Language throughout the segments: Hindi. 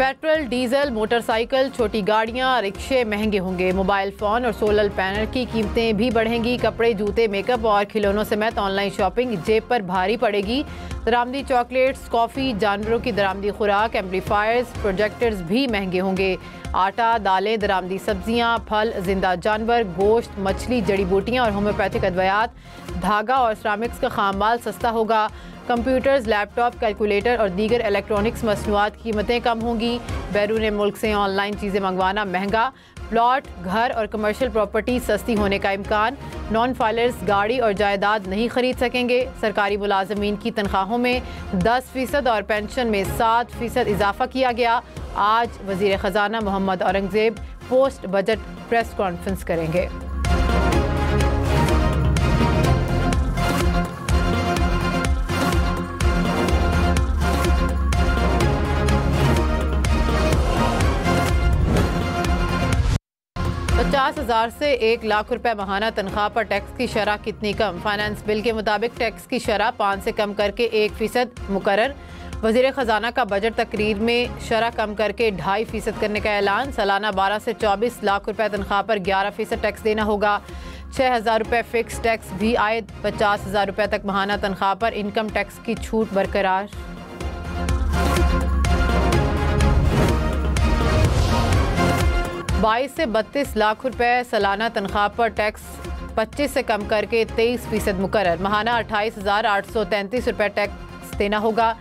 पेट्रोल, डीजल, मोटरसाइकिल, छोटी गाड़ियां, रिक्शे महंगे होंगे। मोबाइल फ़ोन और सोलर पैनल की कीमतें भी बढ़ेंगी। कपड़े, जूते, मेकअप और खिलौनों समेत ऑनलाइन शॉपिंग जेब पर भारी पड़ेगी। दरामदी चॉकलेट्स, कॉफ़ी, जानवरों की दरामदी खुराक, एम्पलीफायर्स, प्रोजेक्टर्स भी महंगे होंगे। आटा, दालें, दरामदी सब्जियां, फल, जिंदा जानवर, गोश्त, मछली, जड़ी बूटियाँ और होम्योपैथिक अद्वियात, धागा और सिरामिक्स का खाम माल सस्ता होगा। कंप्यूटर्स, लैपटॉप, कैलकुलेटर और दीगर इलेक्ट्रॉनिक्स मसनूआत की कीमतें कम होंगी। बैरून मुल्क से ऑनलाइन चीज़ें मंगवाना महंगा। प्लॉट, घर और कमर्शियल प्रॉपर्टी सस्ती होने का इम्कान। नॉन फाइलर्स गाड़ी और जायदाद नहीं खरीद सकेंगे। सरकारी मुलाजमीन की तनख्वाहों में 10% और पेंशन में 7% इजाफा किया गया। आज वज़ीर ख़जाना Mohammad Aurangzeb post budget press conference करेंगे। $50,000 से 1 लाख रुपए माहाना तनख्वाह पर टैक्स की शरह कितनी कम? फाइनेंस बिल के मुताबिक टैक्स की शरह 5 से कम करके 1% मुकर्रर। वज़ीर ख़जाना का बजट तकरीर में शरह कम करके 2.5% करने का ऐलान। सालाना 12 से 24 लाख रुपए तनख्वाह पर 11% टैक्स देना होगा। 6,000 रुपए फिक्स टैक्स भी आयद। 50,000 रुपए तक माहाना तनख्वाह पर इनकम टैक्स की छूट बरकरार। 22 से 32 लाख रुपए सालाना तनख्वाह पर टैक्स 25 से कम करके 23% मुकर्रर। माहाना 28,833 रुपए टैक्स देना होगा।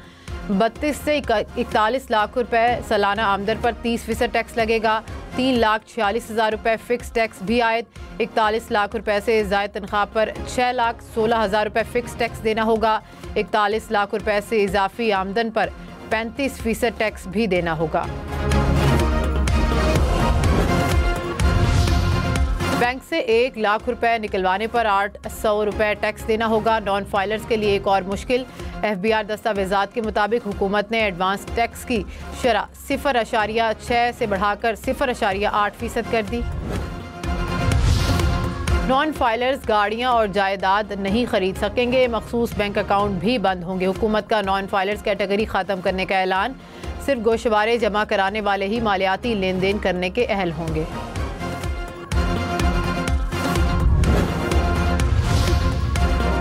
32 से 41 लाख रुपए सालाना आमदन पर 30% टैक्स लगेगा। 3,46,000 रुपए फिक्स टैक्स भी आयद। 41 लाख रुपए से ज़ायद तनख्वाह पर 6,16,000 रुपए फिक्स टैक्स देना होगा। 41 लाख रुपए से इजाफी आमदन पर 35% टैक्स भी देना होगा। बैंक से 1 लाख रुपए निकलवाने पर 800 रुपए टैक्स देना होगा। नॉन फाइलर्स के लिए एक और मुश्किल। FBR दस्तावेजात के मुताबिक हुकूमत ने एडवांस टैक्स की शरह 0.6 से बढ़ाकर 0.8% कर दी। नॉन फाइलर्स गाड़ियां और जायदाद नहीं खरीद सकेंगे। मखसूस बैंक अकाउंट भी बंद होंगे। हुकूमत का नॉन फाइलर्स कैटेगरी ख़त्म करने का ऐलान। सिर्फ गोशवारे जमा कराने वाले ही मालियाती लेन देन करने के अहल होंगे।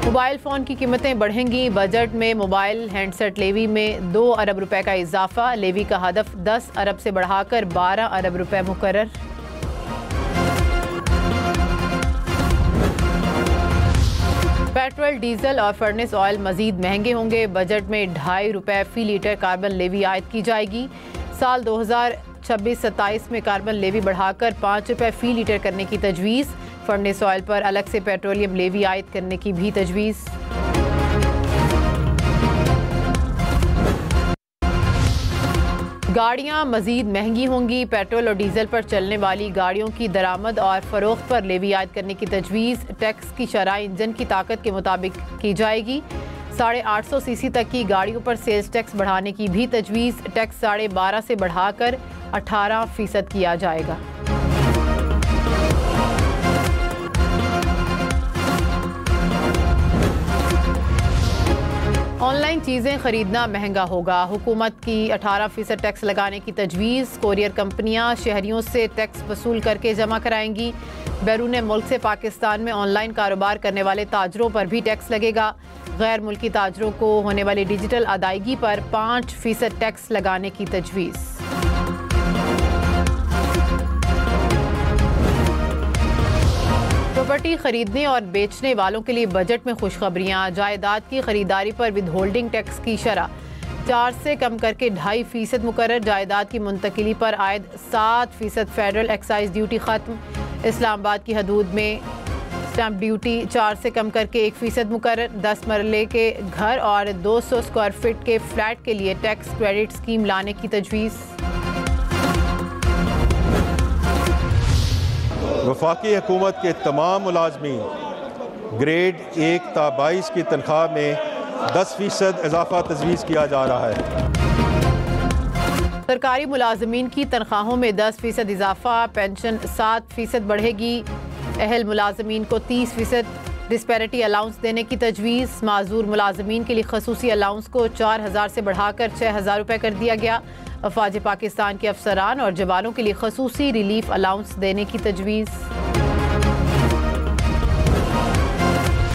मोबाइल फ़ोन की कीमतें बढ़ेंगी। बजट में मोबाइल हैंडसेट लेवी में 2 अरब रुपए का इजाफा। लेवी का हदफ 10 अरब से बढ़ाकर 12 अरब रुपए मुकर्रर। पेट्रोल, डीजल और फर्नेस ऑयल मजीद महंगे होंगे। बजट में 2.5 रुपए फ़ी लीटर कार्बन लेवी आयद की जाएगी। साल 2026-27 में कार्बन लेवी बढ़ाकर 5 रुपए फ़ी लीटर करने की तजवीज़। फर्नेस ऑयल पर अलग से पेट्रोलियम लेवी आयद करने की भी तजवीज़। गाड़ियां मजीद महंगी होंगी। पेट्रोल और डीजल पर चलने वाली गाड़ियों की दरामद और फरोख्त पर लेवी आयद करने की तजवीज़। टैक्स की शरह इंजन की ताकत के मुताबिक की जाएगी। 850 सीसी तक की गाड़ियों पर सेल्स टैक्स बढ़ाने की भी तजवीज़। टैक्स 12.5 से बढ़ाकर 18% किया जाएगा। ऑनलाइन चीज़ें खरीदना महंगा होगा। हुकूमत की 18% टैक्स लगाने की तजवीज़। कोरियर कंपनियां शहरियों से टैक्स वसूल करके जमा कराएंगी। बैरून मुल्क से पाकिस्तान में ऑनलाइन कारोबार करने वाले ताजरों पर भी टैक्स लगेगा। गैर मुल्की ताजरों को होने वाली डिजिटल अदायगी पर 5% टैक्स लगाने की तजवीज़। प्रॉपर्टी खरीदने और बेचने वालों के लिए बजट में खुशखबरियां। जायदाद की खरीदारी पर विद होल्डिंग टैक्स की शरह 4 से कम करके 2.5% मुकर्रर। जायदाद की मुंतकिली पर आयद 7% फेडरल एक्साइज ड्यूटी ख़त्म। इस्लामाबाद की हदूद में स्टैंप ड्यूटी 4 से कम करके 1% मुकर्रर। 10 मरले के घर और 200 स्क्वायर फीट के फ्लैट के लिए टैक्स क्रेडिट स्कीम लाने की तजवीज़। वफाकी हुकूमत के तमाम मुलाजमीन ग्रेड 1 ता 22 की तनख्वाह में 10% इजाफा तजवीज़ किया जा रहा है। सरकारी मुलाजमीन की तनख्वाहों में 10% इजाफा। पेंशन 7% बढ़ेगी। अहल मुलाजमीन को 30% डिस्पैरिटी अलाउंस देने की तजवीज़। माजूर मुलाजमीन के लिए खसूसी अलाउंस को 4,000 से बढ़ाकर 6,000 रुपये कर दिया गया। अफवाज पाकिस्तान के अफसरान और जवानों के लिए खसूसी रिलीफ अलाउंस देने की तजवीज़।